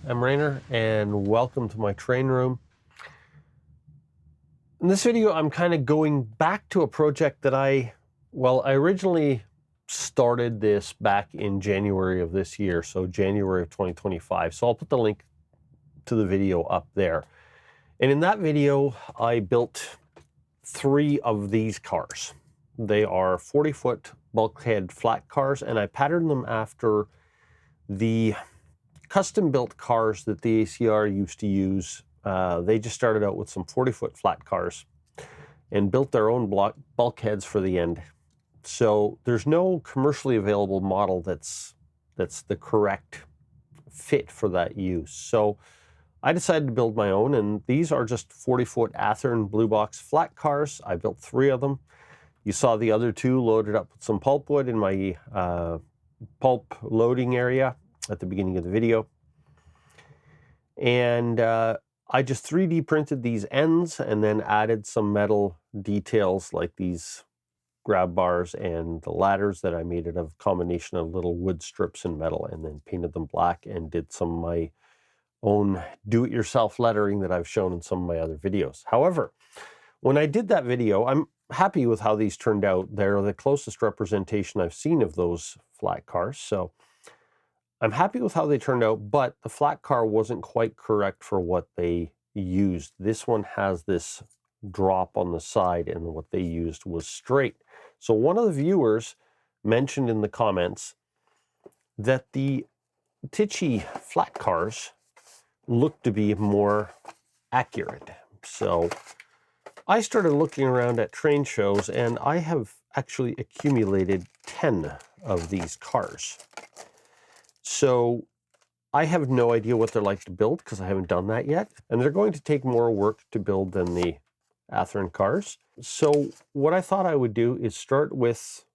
I'm Rainer and welcome to my train room. In this video, I'm kind of going back to a project that I originally started this back in January of this year, so January of 2025. So I'll put the link to the video up there. And in that video, I built 3 of these cars. They are 40-foot bulkhead flat cars, and I patterned them after the custom-built cars that the ACR used to use. They just started out with some 40-foot flat cars and built their own bulkheads for the end. So there's no commercially available model that's the correct fit for that use. So I decided to build my own, and these are just 40-foot Athearn blue box flat cars. I built 3 of them. You saw the other 2 loaded up with some pulpwood in my pulp loading area at the beginning of the video. And I just 3D printed these ends and then added some metal details like these grab bars and the ladders that I made out of a combination of little wood strips and metal, and then painted them black and did some of my own do-it-yourself lettering that I've shown in some of my other videos. However, when I did that video, I'm happy with how these turned out. They're the closest representation I've seen of those flat cars, so I'm happy with how they turned out, but the flat car wasn't quite correct for what they used. This one has this drop on the side, and what they used was straight. So one of the viewers mentioned in the comments that the Tichy flat cars look to be more accurate. So I started looking around at train shows, and I have actually accumulated 10 of these cars. So I have no idea what they're like to build because I haven't done that yet. And they're going to take more work to build than the Athearn cars. So what I thought I would do is start with,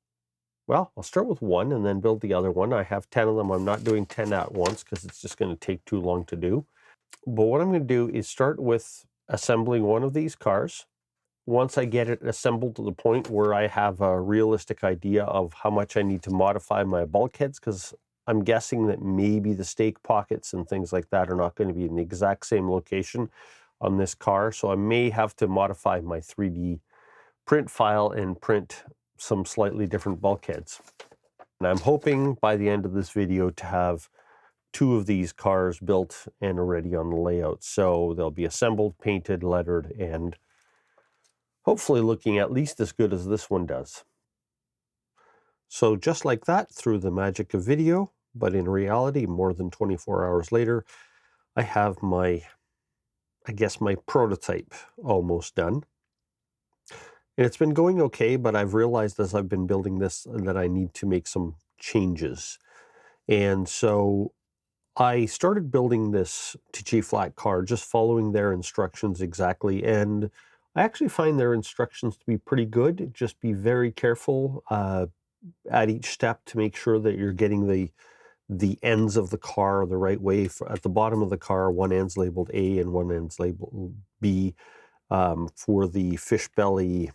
well, I'll start with 1 and then build the other one. I have 10 of them. I'm not doing 10 at once because it's just going to take too long to do. But what I'm going to do is start with assembling one of these cars. Once I get it assembled to the point where I have a realistic idea of how much I need to modify my bulkheads, because I'm guessing that maybe the stake pockets and things like that are not going to be in the exact same location on this car. So I may have to modify my 3D print file and print some slightly different bulkheads. And I'm hoping by the end of this video to have 2 of these cars built and already on the layout. So they'll be assembled, painted, lettered, and hopefully looking at least as good as this one does. So just like that, through the magic of video, but in reality, more than 24 hours later, I have my, I guess, my prototype almost done. And it's been going okay, but I've realized as I've been building this that I need to make some changes. And so I started building this Tichy flat car, just following their instructions exactly. And I actually find their instructions to be pretty good. Just be very careful at each step to make sure that you're getting the ends of the car the right way. At the bottom of the car, one end's labeled A and one end's labeled B. For the fish belly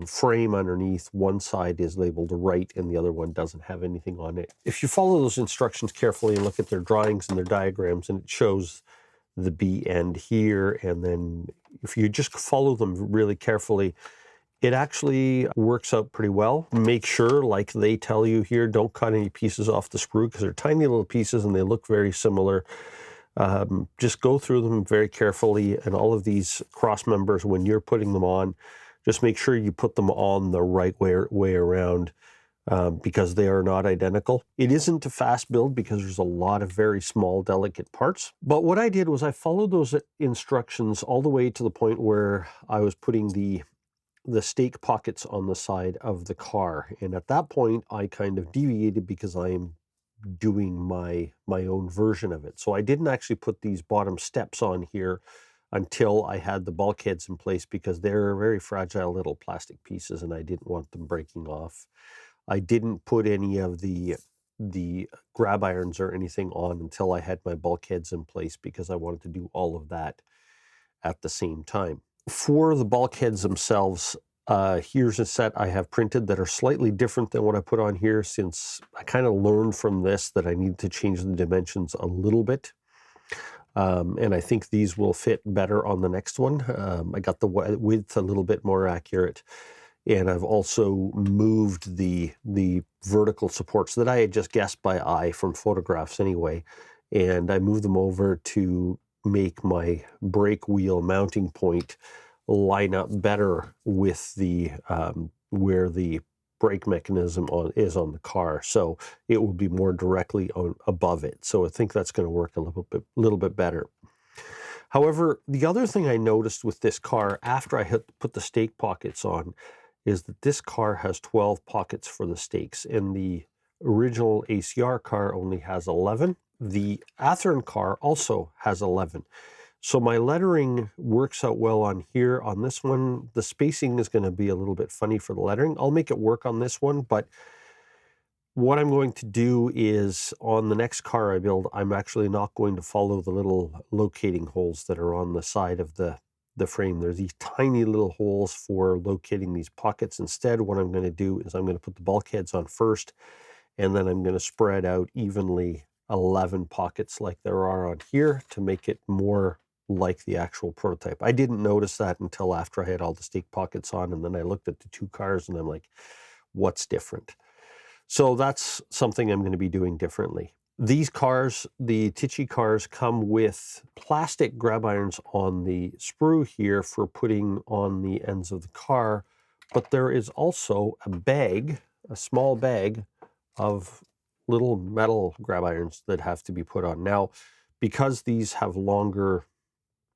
frame underneath, one side is labeled right and the other one doesn't have anything on it. If you follow those instructions carefully and look at their drawings and their diagrams, and it shows the B end here, and then if you just follow them really carefully, it actually works out pretty well. Make sure, like they tell you here, don't cut any pieces off the sprue because they're tiny little pieces and they look very similar. Just go through them very carefully, and all of these cross members, when you're putting them on, just make sure you put them on the right way around, because they are not identical. It isn't a fast build because there's a lot of very small, delicate parts. But what I did was I followed those instructions all the way to the point where I was putting the stake pockets on the side of the car. And at that point, I kind of deviated because I am doing my own version of it. So I didn't actually put these bottom steps on here until I had the bulkheads in place, because they're very fragile little plastic pieces and I didn't want them breaking off. I didn't put any of the grab irons or anything on until I had my bulkheads in place, because I wanted to do all of that at the same time. For the bulkheads themselves, here's a set I have printed that are slightly different than what I put on here, since I kind of learned from this that I need to change the dimensions a little bit. And I think these will fit better on the next one. I got the width a little bit more accurate, and I've also moved the vertical supports that I had just guessed by eye from photographs anyway, and I moved them over to make my brake wheel mounting point line up better with the where the brake mechanism is on the car, so it will be more directly above it. So I think that's going to work a little bit better. However, the other thing I noticed with this car after I had put the stake pockets on is that this car has 12 pockets for the stakes, and the original ACR car only has 11. The Athearn car also has 11. So my lettering works out well on here. On this one, the spacing is going to be a little bit funny for the lettering. I'll make it work on this one, but what I'm going to do is on the next car I build, I'm actually not going to follow the little locating holes that are on the side of the frame. There's these tiny little holes for locating these pockets. Instead, what I'm going to do is I'm going to put the bulkheads on first, and then I'm going to spread out evenly 11 pockets like there are on here to make it more like the actual prototype. I didn't notice that until after I had all the stake pockets on, and then I looked at the two cars and I'm like, what's different? So that's something I'm going to be doing differently. These cars, the Tichy cars, come with plastic grab irons on the sprue here for putting on the ends of the car, but there is also a bag, a small bag of little metal grab irons that have to be put on. Now, because these have longer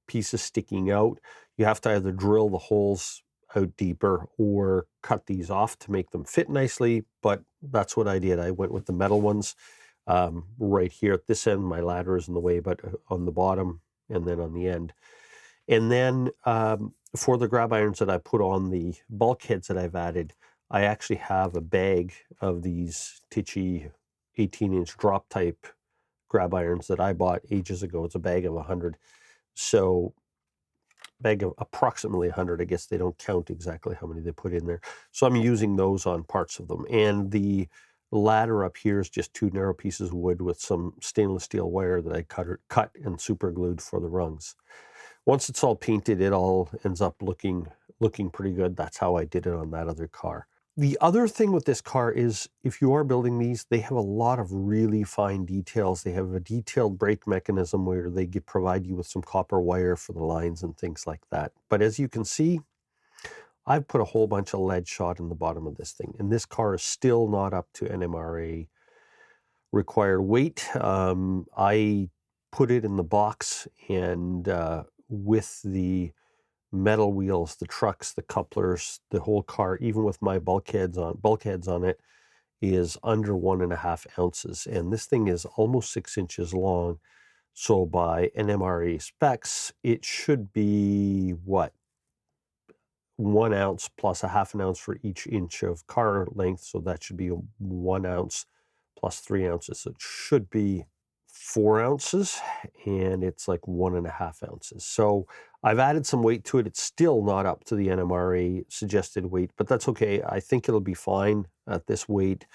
pieces sticking out, you have to either drill the holes out deeper or cut these off to make them fit nicely, but that's what I did. I went with the metal ones. Right here at this end, my ladder is in the way, but on the bottom and then on the end. And then for the grab irons that I put on the bulkheads that I've added, I actually have a bag of these Tichy 18-inch drop type grab irons that I bought ages ago. It's a bag of 100. So bag of approximately 100. I guess they don't count exactly how many they put in there. So I'm using those on parts of them. And the ladder up here is just two narrow pieces of wood with some stainless steel wire that I cut and super glued for the rungs. Once it's all painted, it all ends up looking pretty good. That's how I did it on that other car. The other thing with this car is if you are building these, they have a lot of really fine details. They have a detailed brake mechanism where they provide you with some copper wire for the lines and things like that. But as you can see, I've put a whole bunch of lead shot in the bottom of this thing, and this car is still not up to NMRA required weight. I put it in the box, and with the metal wheels, the trucks, the couplers, the whole car, even with my bulkheads on it, is under 1.5 ounces. And this thing is almost 6 inches long. So by NMRA specs, it should be what? 1 ounce plus 1/2 ounce for each inch of car length. So that should be 1 ounce plus 3 ounces. So it should be 4 ounces, and it's like 1.5 ounces. So I've added some weight to it. It's still not up to the NMRA suggested weight, but that's okay. I think it'll be fine at this weight.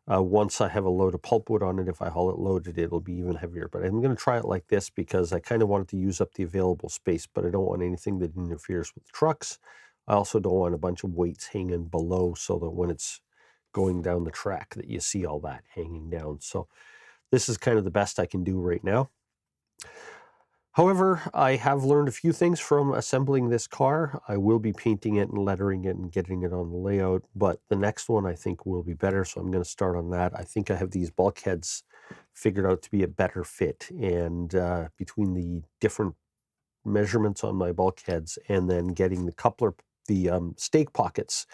Once I have a load of pulpwood on it, if I haul it loaded, it'll be even heavier. But I'm going to try it like this because I kind of wanted to use up the available space, but I don't want anything that interferes with the trucks. I also don't want a bunch of weights hanging below so that when it's going down the track that you see all that hanging down. So this is kind of the best I can do right now. However, I have learned a few things from assembling this car. I will be painting it and lettering it and getting it on the layout, but the next one I think will be better, so I'm going to start on that. I think I have these bulkheads figured out to be a better fit, and between the different measurements on my bulkheads and then getting the stake pockets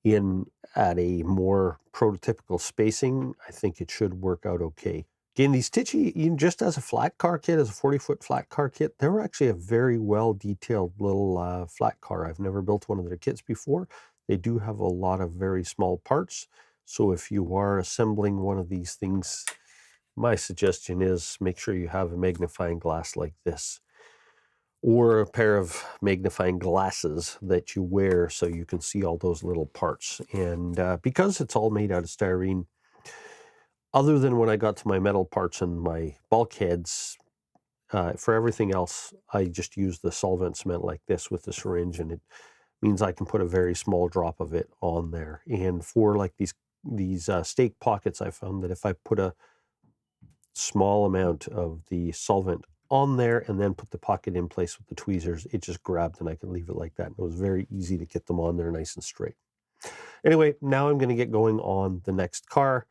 in at a more prototypical spacing, I think it should work out okay. Again, these Tichy, even just as a flat car kit, as a 40-foot flat car kit, they were actually a very well-detailed little flat car. I've never built one of their kits before. They do have a lot of very small parts. So if you are assembling one of these things, my suggestion is make sure you have a magnifying glass like this, or a pair of magnifying glasses that you wear so you can see all those little parts. And because it's all made out of styrene, other than when I got to my metal parts and my bulkheads, For everything else, I just use the solvent cement like this with the syringe, and it means I can put a very small drop of it on there. And for like these stake pockets, I found that if I put a small amount of the solvent on there and then put the pocket in place with the tweezers, it just grabbed and I could leave it like that. And it was very easy to get them on there nice and straight. Anyway, now I'm going to get going on the next car.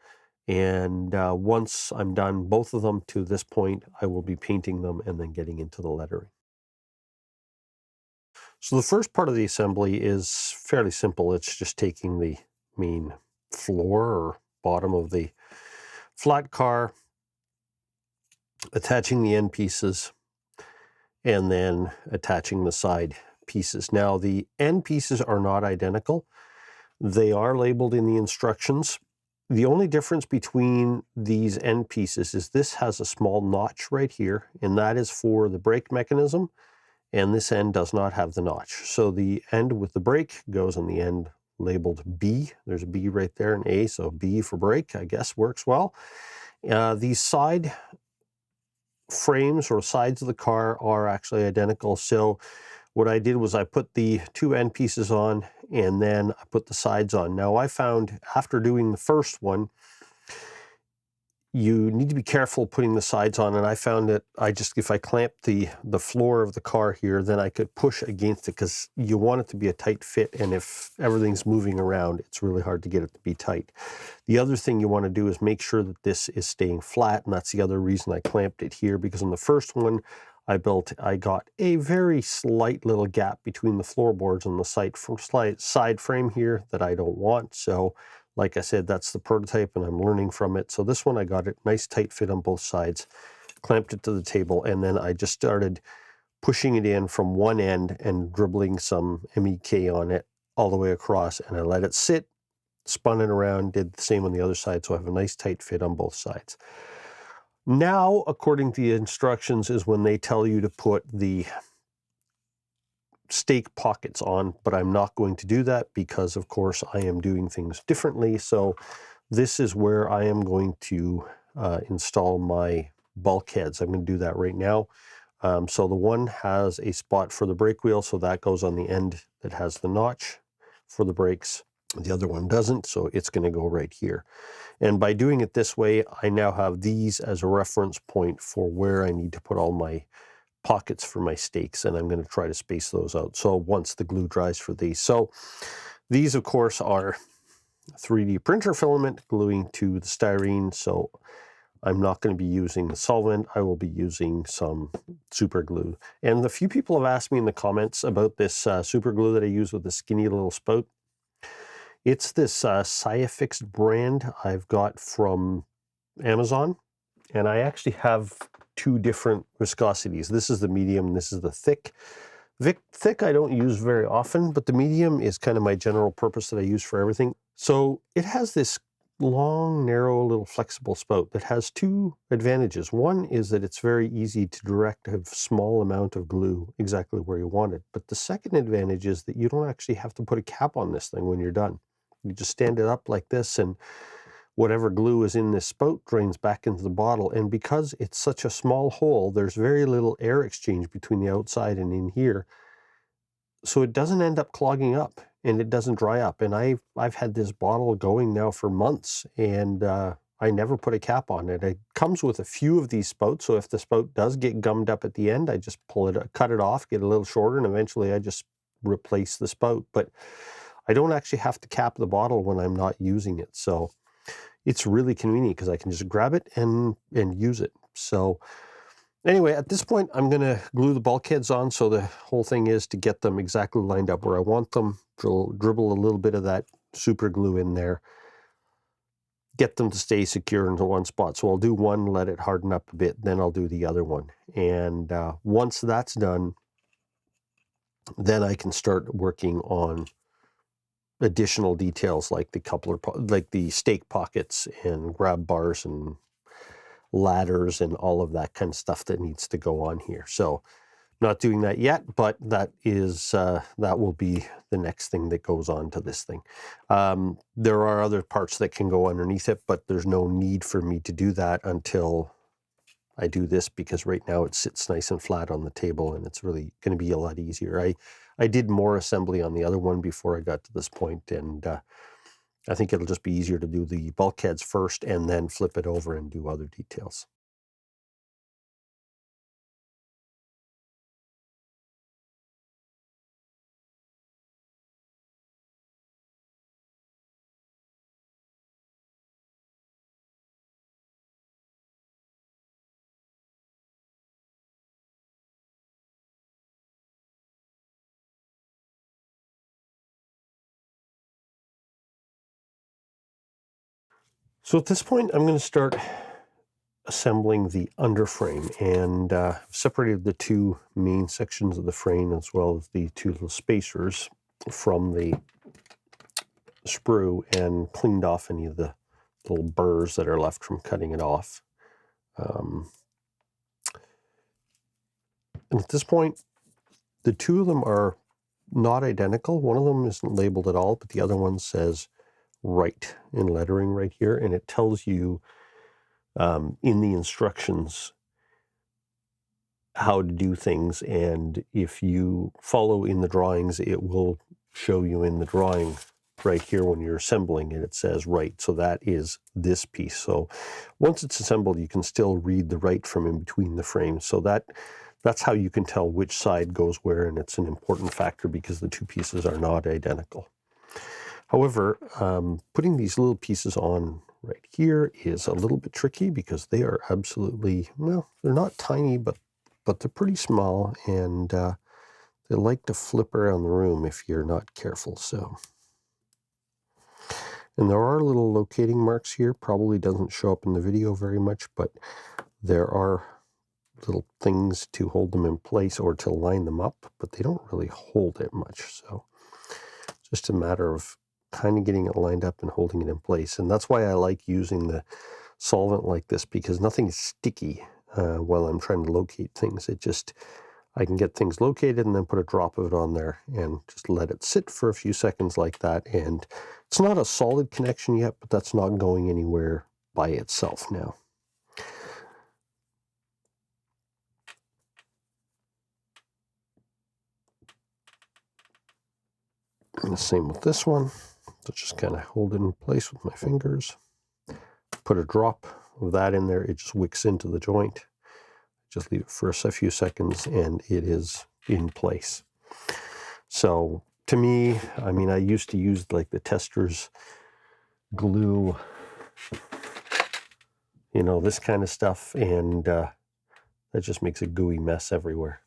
And once I'm done both of them to this point, I will be painting them and then getting into the lettering. So the first part of the assembly is fairly simple. It's just taking the main floor or bottom of the flat car, attaching the end pieces, and then attaching the side pieces. Now, the end pieces are not identical. They are labeled in the instructions. The only difference between these end pieces is this has a small notch right here, and that is for the brake mechanism, and this end does not have the notch. So the end with the brake goes on the end labeled B. There's a B right there, and A, so B for brake, I guess works well. These side frames or sides of the car are actually identical. So what I did was I put the two end pieces on and then I put the sides on. Now I found after doing the first one, you need to be careful putting the sides on, and I found that if I clamp the floor of the car here, then I could push against it because you want it to be a tight fit, and if everything's moving around, it's really hard to get it to be tight. The other thing you want to do is make sure that this is staying flat, and that's the other reason I clamped it here, because on the first one I got a very slight little gap between the floorboards and the side frame here that I don't want. So like I said, that's the prototype and I'm learning from it. So this one I got it nice tight fit on both sides, clamped it to the table, and then I just started pushing it in from one end and dribbling some MEK on it all the way across, and I let it sit, spun it around, did the same on the other side, so I have a nice tight fit on both sides. Now, according to the instructions, is when they tell you to put the stake pockets on, but I'm not going to do that because of course I am doing things differently. So this is where I am going to install my bulkheads. I'm going to do that right now. So the one has a spot for the brake wheel, so that goes on the end that has the notch for the brakes. The other one doesn't, so it's going to go right here. And by doing it this way, I now have these as a reference point for where I need to put all my pockets for my stakes, and I'm going to try to space those out. So once the glue dries for these. So these, of course, are 3D printer filament gluing to the styrene. So I'm not going to be using the solvent. I will be using some super glue. And a few people have asked me in the comments about this super glue that I use with the skinny little spout. It's this Sciafix brand I've got from Amazon, and I actually have two different viscosities. This is the medium, this is the thick. Thick I don't use very often, but the medium is kind of my general purpose that I use for everything. So it has this long, narrow, little flexible spout that has two advantages. One is that it's very easy to direct a small amount of glue exactly where you want it. But the second advantage is that you don't actually have to put a cap on this thing when you're done. You just stand it up like this, and whatever glue is in this spout drains back into the bottle. And because it's such a small hole, there's very little air exchange between the outside and in here. So it doesn't end up clogging up and it doesn't dry up. And I've had this bottle going now for months, and I never put a cap on it. It comes with a few of these spouts. So if the spout does get gummed up at the end, I just cut it off, get a little shorter, and eventually I just replace the spout. But I don't actually have to cap the bottle when I'm not using it. So it's really convenient because I can just grab it and use it. So anyway, at this point, I'm going to glue the bulkheads on. So the whole thing is to get them exactly lined up where I want them, dribble a little bit of that super glue in there, get them to stay secure into one spot. So I'll do one, let it harden up a bit, then I'll do the other one. And once that's done, then I can start working on additional details like the coupler, like the stake pockets and grab bars and ladders and all of that kind of stuff that needs to go on here. So not doing that yet, but that will be the next thing that goes on to this thing. There are other parts that can go underneath it, but there's no need for me to do that until I do this because right now it sits nice and flat on the table, and it's really going to be a lot easier. I did more assembly on the other one before I got to this point, and I think it'll just be easier to do the bulkheads first and then flip it over and do other details. So at this point, I'm going to start assembling the underframe, and separated the two main sections of the frame as well as the two little spacers from the sprue, and cleaned off any of the little burrs that are left from cutting it off. And at this point, the two of them are not identical. One of them isn't labeled at all, but the other one says right in lettering right here, and it tells you in the instructions how to do things, and if you follow in the drawings, it will show you in the drawing right here when you're assembling it. It says right, so that is this piece. So once it's assembled, you can still read the right from in between the frames. So that's how you can tell which side goes where, and it's an important factor because the two pieces are not identical. However, putting these little pieces on right here is a little bit tricky because they are absolutely, well, they're not tiny, but they're pretty small, and they like to flip around the room if you're not careful. So, and there are little locating marks here. Probably doesn't show up in the video very much, but there are little things to hold them in place or to line them up, but they don't really hold it much. So it's just a matter of kind of getting it lined up and holding it in place. And that's why I like using the solvent like this, because nothing is sticky while I'm trying to locate things. I can get things located and then put a drop of it on there and just let it sit for a few seconds like that. And it's not a solid connection yet, but that's not going anywhere by itself now. And the same with this one. So just kind of hold it in place with my fingers. Put a drop of that in there. It just wicks into the joint. Just leave it for a few seconds and it is in place. So to me, I mean, I used to use like the tester's glue, you know, this kind of stuff, and that just makes a gooey mess everywhere.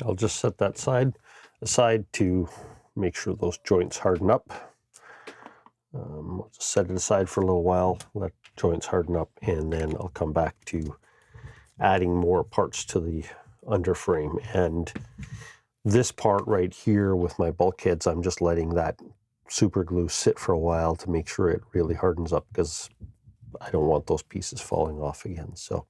I'll just set that aside to make sure those joints harden up. I'll just set it aside for a little while, let joints harden up, and then I'll come back to adding more parts to the underframe. And this part right here with my bulkheads, I'm just letting that super glue sit for a while to make sure it really hardens up, because I don't want those pieces falling off again. So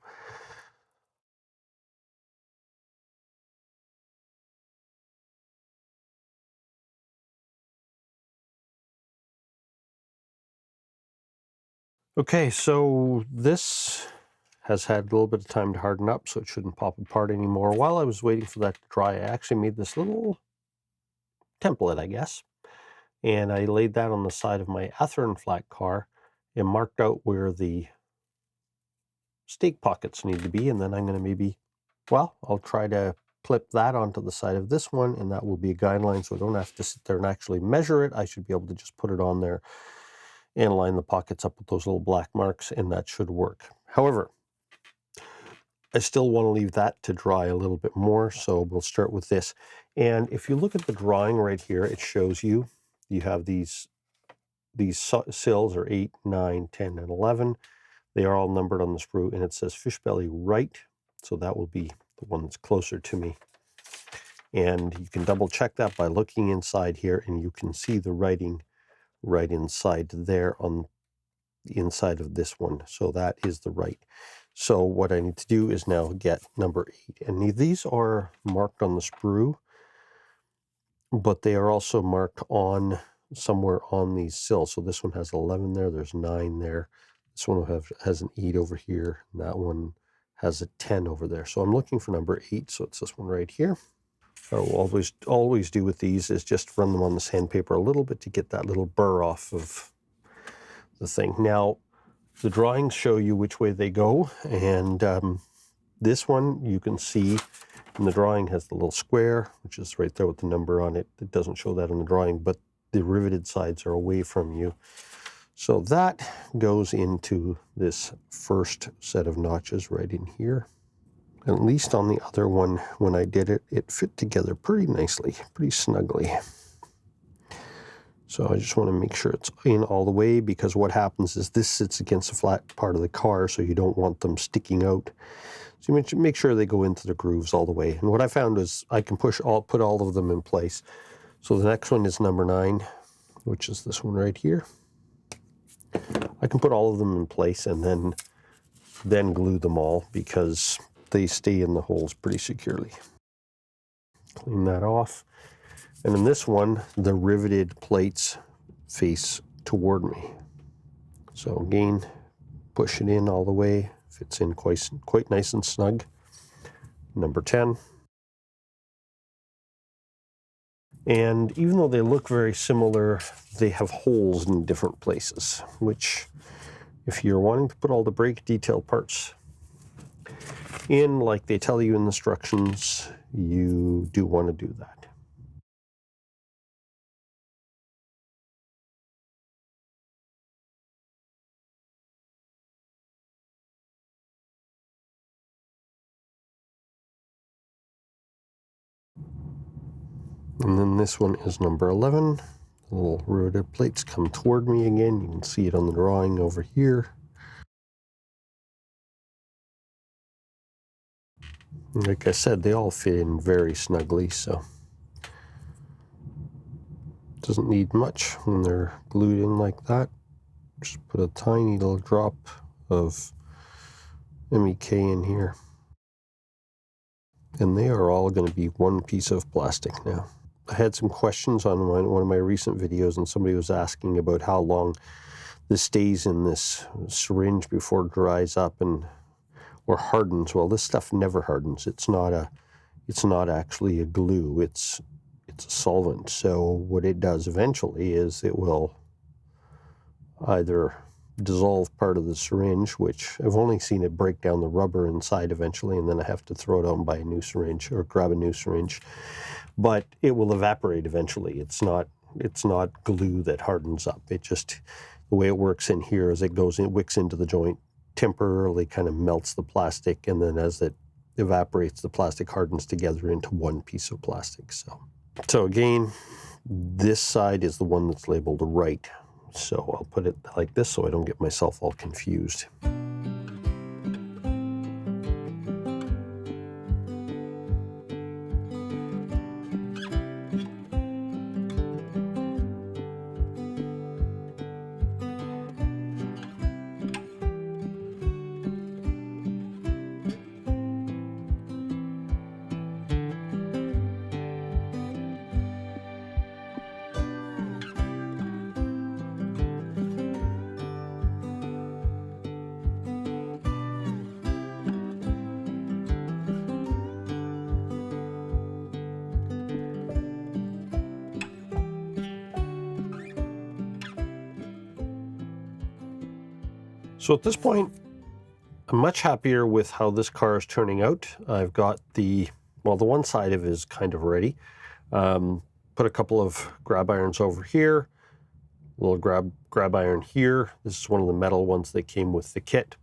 okay, so this has had a little bit of time to harden up, so it shouldn't pop apart anymore. While I was waiting for that to dry, I actually made this little template, I guess, and I laid that on the side of my Athearn flat car and marked out where the stake pockets need to be, and then I'm going to I'll try to clip that onto the side of this one, and that will be a guideline, so I don't have to sit there and actually measure it. I should be able to just put it on there and line the pockets up with those little black marks, and that should work. However, I still want to leave that to dry a little bit more, so we'll start with this. And if you look at the drawing right here, it shows you have these sills are 8, 9, 10, and 11. They are all numbered on the sprue, and it says fish belly right, so that will be the one that's closer to me. And you can double check that by looking inside here, and you can see the writing right inside there on the inside of this one. So that is the right. So what I need to do is now get number 8. And these are marked on the sprue, but they are also marked on somewhere on these sills. So this one has 11 there, there's 9 there. This one has an 8 over here, and that one has a 10 over there. So I'm looking for number 8, so it's this one right here. What I'll always do with these is just run them on the sandpaper a little bit to get that little burr off of the thing. Now, the drawings show you which way they go, and this one you can see in the drawing has the little square, which is right there with the number on it. It doesn't show that in the drawing, but the riveted sides are away from you. So that goes into this first set of notches right in here. At least on the other one, when I did it, it fit together pretty nicely, pretty snugly. So I just want to make sure it's in all the way, because what happens is this sits against the flat part of the car, so you don't want them sticking out. So you make sure they go into the grooves all the way. And what I found is I can put all of them in place. So the next one is number 9, which is this one right here. I can put all of them in place and then glue them all, because they stay in the holes pretty securely. Clean that off. And in this one, the riveted plates face toward me. So again, push it in all the way. Fits in quite nice and snug. Number 10. And even though they look very similar, they have holes in different places, which, if you're wanting to put all the brake detail parts in like they tell you in the instructions, you do want to do that. And then this one is number 11. The little riveted plates come toward me again. You can see it on the drawing over here. Like I said, they all fit in very snugly, so it doesn't need much when they're glued in like that. Just put a tiny little drop of MEK in here. And they are all going to be one piece of plastic now. I had some questions on one of my recent videos, and somebody was asking about how long this stays in this syringe before it dries up or hardens. Well, this stuff never hardens. It's not actually a glue. It's a solvent. So what it does eventually is it will either dissolve part of the syringe, which I've only seen it break down the rubber inside eventually, and then I have to throw it out and buy a new syringe or grab a new syringe. But it will evaporate eventually. It's not glue that hardens up. It just, the way it works in here is it wicks into the joint, temporarily kind of melts the plastic, and then as it evaporates, the plastic hardens together into one piece of plastic. So again, this side is the one that's labeled right. So I'll put it like this so I don't get myself all confused. So at this point, I'm much happier with how this car is turning out. I've got the one side of it is kind of ready. Put a couple of grab irons over here, a little grab iron here. This is one of the metal ones that came with the kit.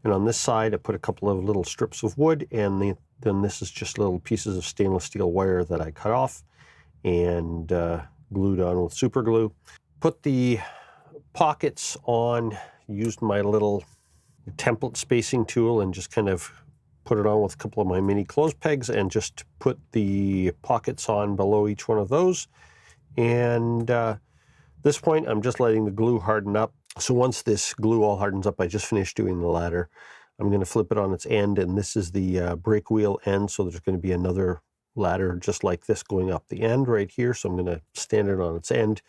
And on this side, I put a couple of little strips of wood, and then this is just little pieces of stainless steel wire that I cut off and glued on with super glue. Put the pockets on, used my little template spacing tool and just kind of put it on with a couple of my mini clothes pegs and just put the pockets on below each one of those. And this point, I'm just letting the glue harden up. So once this glue all hardens up, I just finished doing the ladder. I'm going to flip it on its end, and this is the brake wheel end, so there's going to be another ladder just like this going up the end right here. So I'm going to stand it on its end,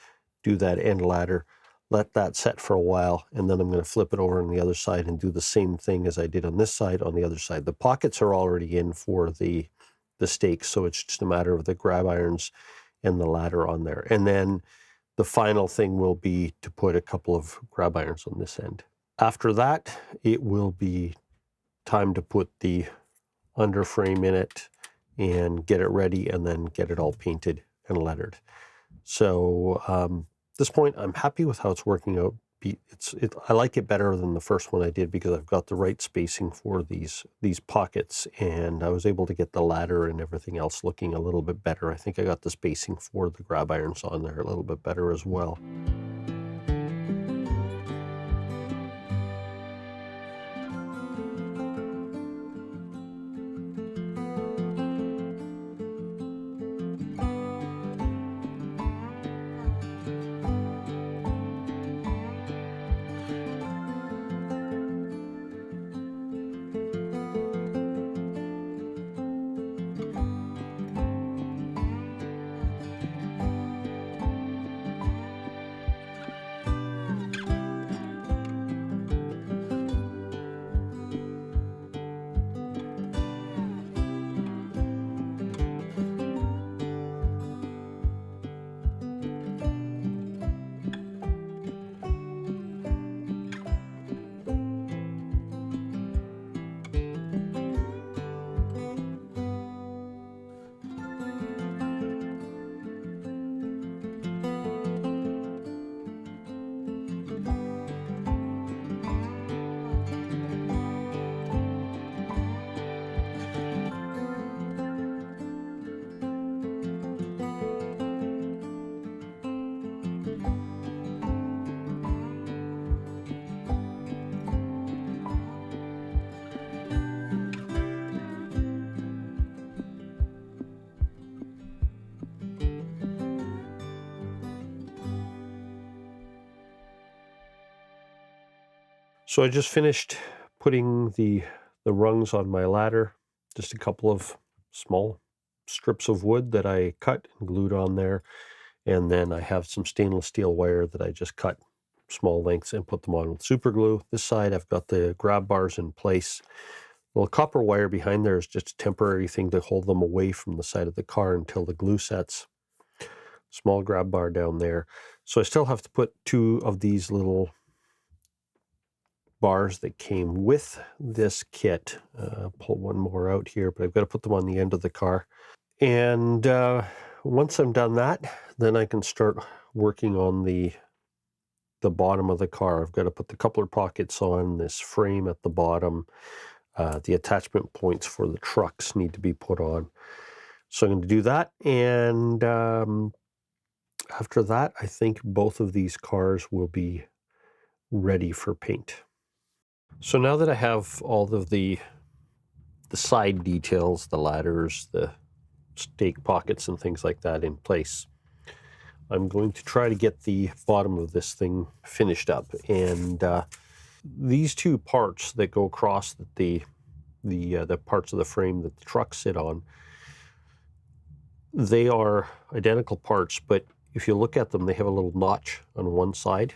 do that end ladder, let that set for a while, and then I'm going to flip it over on the other side and do the same thing as I did on this side on the other side. The pockets are already in for the stakes, so it's just a matter of the grab irons and the ladder on there. And then the final thing will be to put a couple of grab irons on this end. After that, it will be time to put the underframe in it and get it ready, and then get it all painted and lettered. So at this point, I'm happy with how it's working out. I like it better than the first one I did because I've got the right spacing for these pockets, and I was able to get the ladder and everything else looking a little bit better. I think I got the spacing for the grab irons on there a little bit better as well. So I just finished putting the rungs on my ladder, just a couple of small strips of wood that I cut and glued on there. And then I have some stainless steel wire that I just cut small lengths and put them on with super glue. This side I've got the grab bars in place. Well, copper wire behind there is just a temporary thing to hold them away from the side of the car until the glue sets. Small grab bar down there. So I still have to put two of these little bars that came with this kit. Pull one more out here, but I've got to put them on the end of the car. And once I'm done that, then I can start working on the bottom of the car. I've got to put the coupler pockets on, this frame at the bottom. The attachment points for the trucks need to be put on. So I'm going to do that. And after that, I think both of these cars will be ready for paint. So now that I have all of the side details, the ladders, the stake pockets and things like that in place, I'm going to try to get the bottom of this thing finished up. And these two parts that go across the parts of the frame that the trucks sit on, they are identical parts, but if you look at them, they have a little notch on one side.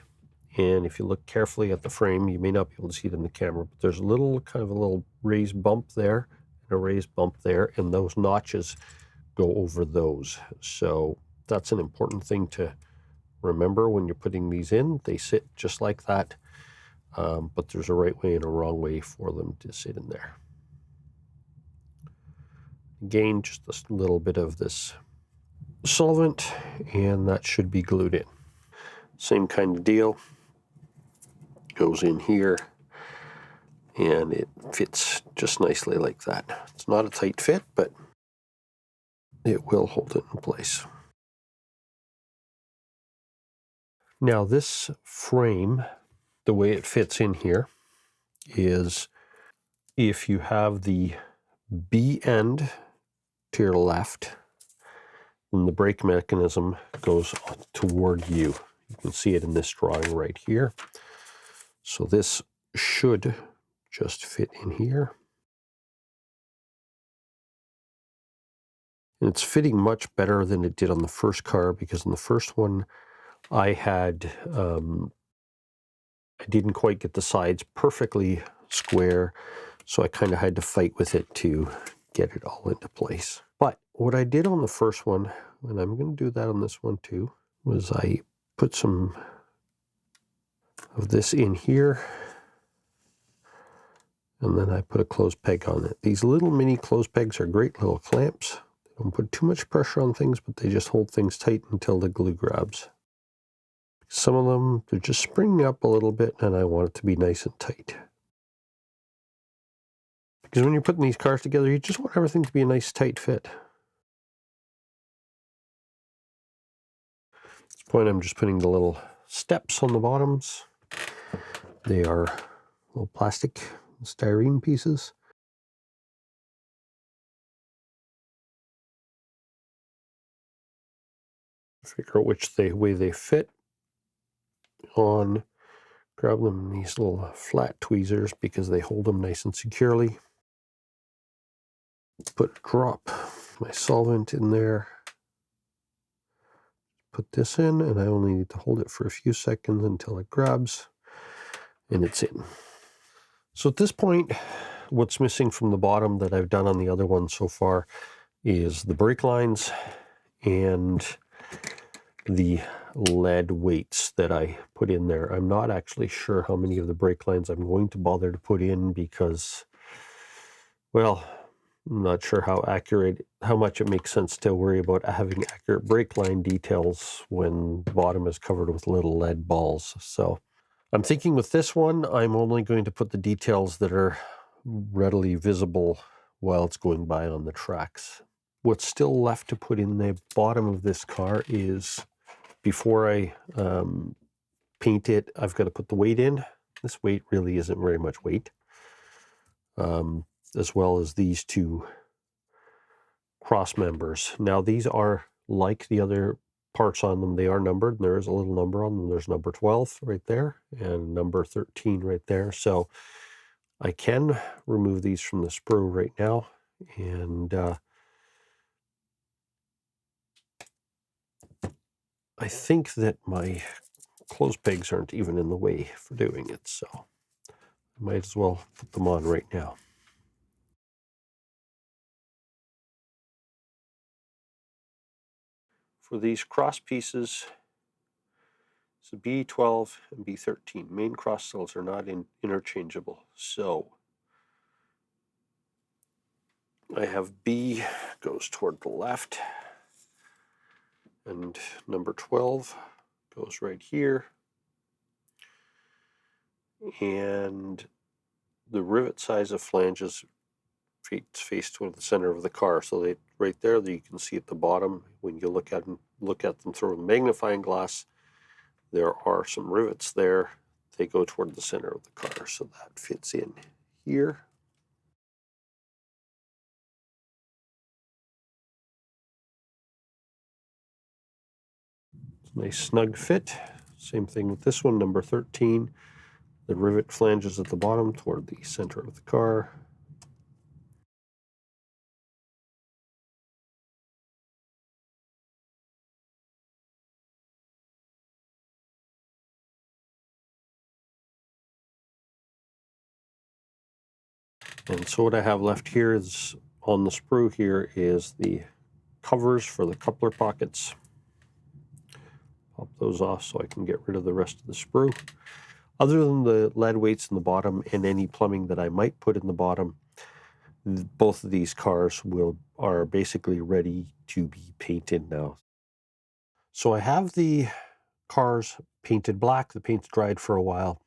And if you look carefully at the frame, you may not be able to see it in the camera, but there's a little raised bump there and a raised bump there, and those notches go over those. So that's an important thing to remember when you're putting these in. They sit just like that, but there's a right way and a wrong way for them to sit in there. Again, just a little bit of this solvent, and that should be glued in. Same kind of deal. Goes in here, and it fits just nicely like that. It's not a tight fit, but it will hold it in place. Now this frame, the way it fits in here is if you have the B end to your left, and the brake mechanism goes toward you. You can see it in this drawing right here. So this should just fit in here. And it's fitting much better than it did on the first car, because in the first one I had, I didn't quite get the sides perfectly square, so I kind of had to fight with it to get it all into place. But what I did on the first one, and I'm going to do that on this one too, was I put some of this in here, and then I put a clothes peg on it. These little mini clothes pegs are great little clamps. They don't put too much pressure on things, but they just hold things tight until the glue grabs. Some of them, they're just springing up a little bit, and I want it to be nice and tight. Because when you're putting these cars together, you just want everything to be a nice tight fit. At this point, I'm just putting the little steps on the bottoms. They are little plastic styrene pieces. Figure out which way they fit on. Grab them in these little flat tweezers because they hold them nice and securely. Put a drop my solvent in there. Put this in, and I only need to hold it for a few seconds until it grabs, and it's in. So at this point, what's missing from the bottom that I've done on the other one so far is the brake lines and the lead weights that I put in there. I'm not actually sure how many of the brake lines I'm going to bother to put in because, well, I'm not sure how much it makes sense to worry about having accurate brake line details when the bottom is covered with little lead balls. So I'm thinking with this one, I'm only going to put the details that are readily visible while it's going by on the tracks. What's still left to put in the bottom of this car is, before I paint it, I've got to put the weight in. This weight really isn't very much weight. As well as these two cross members. Now these are like the other parts on them. They are numbered, and there is a little number on them. There's number 12 right there and number 13 right there. So I can remove these from the sprue right now, and I think that my clothes pegs aren't even in the way for doing it, so I might as well put them on right now. For these cross pieces, so B12 and B13, main cross cells are not interchangeable. So I have B goes toward the left, and number 12 goes right here, and the rivet size of flanges face toward the center of the car. So they right there, that you can see at the bottom when you look at them through a magnifying glass, there are some rivets there. They go toward the center of the car, so that fits in here. It's a nice snug fit. Same thing with this one, number 13. The rivet flanges at the bottom toward the center of the car. And so what I have left here is, on the sprue here, is the covers for the coupler pockets. Pop those off so I can get rid of the rest of the sprue. Other than the lead weights in the bottom and any plumbing that I might put in the bottom, both of these cars are basically ready to be painted now. So I have the cars painted black. The paint's dried for a while.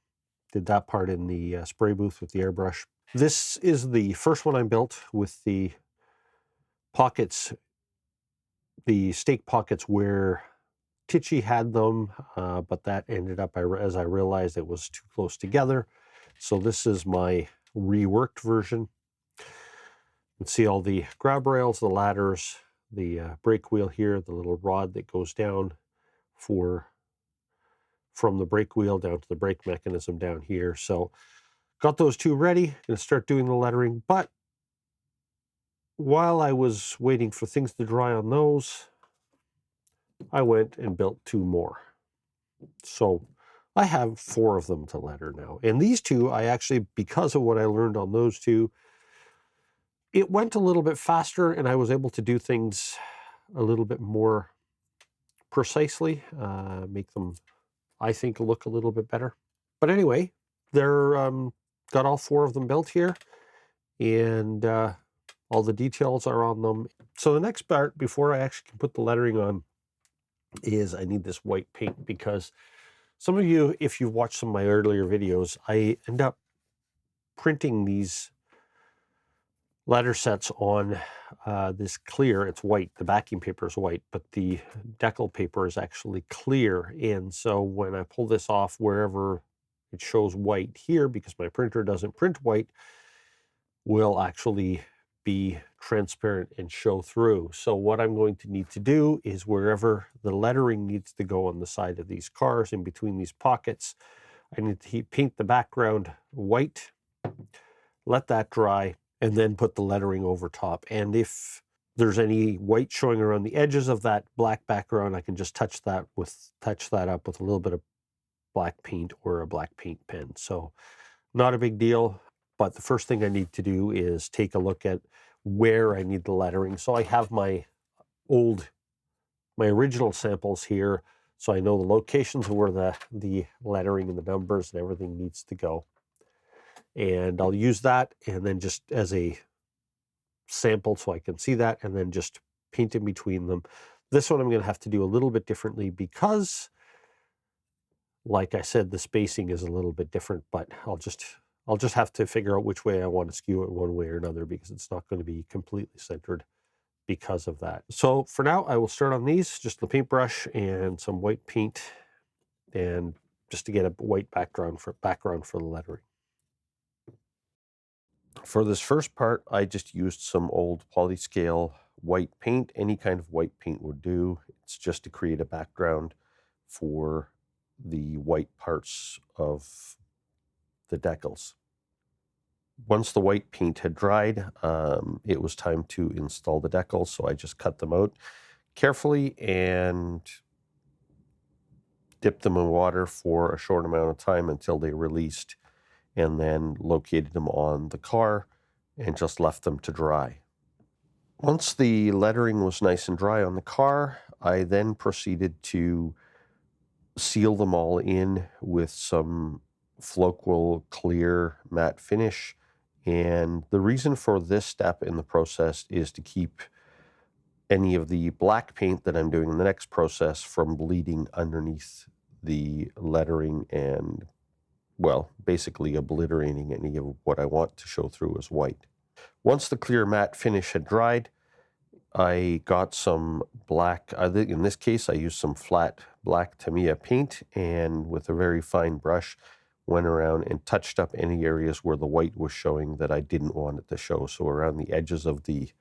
Did that part in the spray booth with the airbrush. This is the first one I built with the pockets, the stake pockets where Tichy had them, but that ended up, as I realized, it was too close together. So this is my reworked version. You can see all the grab rails, the ladders, the brake wheel here, the little rod that goes down from the brake wheel down to the brake mechanism down here. So got those two ready, gonna start doing the lettering. But while I was waiting for things to dry on those, I went and built two more. So I have 4 of them to letter now. And these two, I actually, because of what I learned on those two, it went a little bit faster and I was able to do things a little bit more precisely, make them, I think, look a little bit better. But anyway, they're got all 4 of them built here, and all the details are on them. So the next part, before I actually can put the lettering on, is I need this white paint, because some of you, if you've watched some of my earlier videos, I end up printing these letter sets on this clear. It's white. The backing paper is white, but the decal paper is actually clear. And so when I pull this off, wherever it shows white here, because my printer doesn't print white, will actually be transparent and show through. So what I'm going to need to do is, wherever the lettering needs to go on the side of these cars, in between these pockets, I need to paint the background white, let that dry, and then put the lettering over top. And if there's any white showing around the edges of that black background, I can just touch that up with a little bit of black paint or a black paint pen. So not a big deal. But the first thing I need to do is take a look at where I need the lettering. So I have my original samples here, so I know the locations where the lettering and the numbers and everything needs to go. And I'll use that, and then just as a sample so I can see that, and then just paint in between them. This one I'm going to have to do a little bit differently, because, like I said, the spacing is a little bit different, but I'll just have to figure out which way I want to skew it one way or another, because it's not going to be completely centered because of that. So for now, I will start on these, just the paintbrush and some white paint, and just to get a white background for the lettering. For this first part, I just used some old polyscale white paint. Any kind of white paint would do. It's just to create a background for the white parts of the decals. Once the white paint had dried, it was time to install the decals, so I just cut them out carefully and dipped them in water for a short amount of time until they released, and then located them on the car and just left them to dry. Once the lettering was nice and dry on the car, I then proceeded to seal them all in with some Floquil clear matte finish. And the reason for this step in the process is to keep any of the black paint that I'm doing in the next process from bleeding underneath the lettering and, well, basically obliterating any of what I want to show through as white. Once the clear matte finish had dried, I got some black, in this case I used some flat black Tamiya paint, and with a very fine brush went around and touched up any areas where the white was showing that I didn't want it to show. So around the edges of the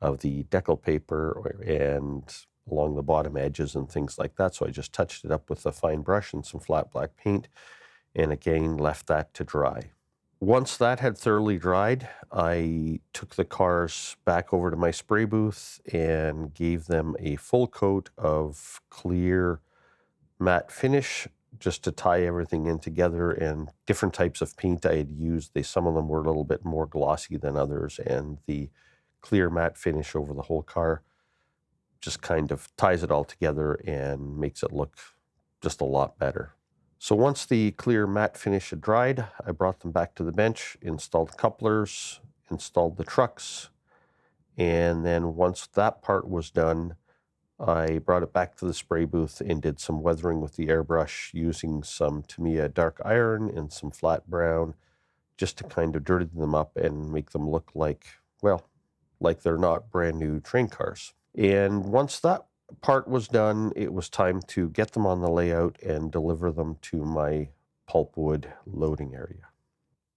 decal paper and along the bottom edges and things like that. So I just touched it up with a fine brush and some flat black paint, and again left that to dry. Once that had thoroughly dried, I took the cars back over to my spray booth and gave them a full coat of clear matte finish, just to tie everything in together. And different types of paint I had used, some of them were a little bit more glossy than others, and the clear matte finish over the whole car just kind of ties it all together and makes it look just a lot better. So once the clear matte finish had dried, I brought them back to the bench, installed couplers, installed the trucks, and then once that part was done, I brought it back to the spray booth and did some weathering with the airbrush using some Tamiya dark iron and some flat brown, just to kind of dirty them up and make them look like, well, like they're not brand new train cars. And once that part was done, it was time to get them on the layout and deliver them to my pulpwood loading area.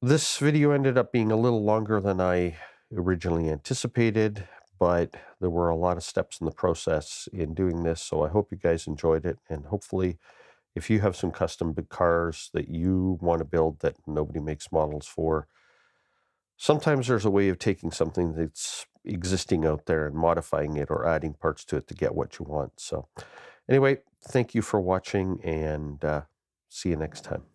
This video ended up being a little longer than I originally anticipated, but there were a lot of steps in the process in doing this, so I hope you guys enjoyed it, and hopefully if you have some custom big cars that you want to build that nobody makes models for, sometimes there's a way of taking something that's existing out there and modifying it or adding parts to it to get what you want. So anyway, thank you for watching, and see you next time.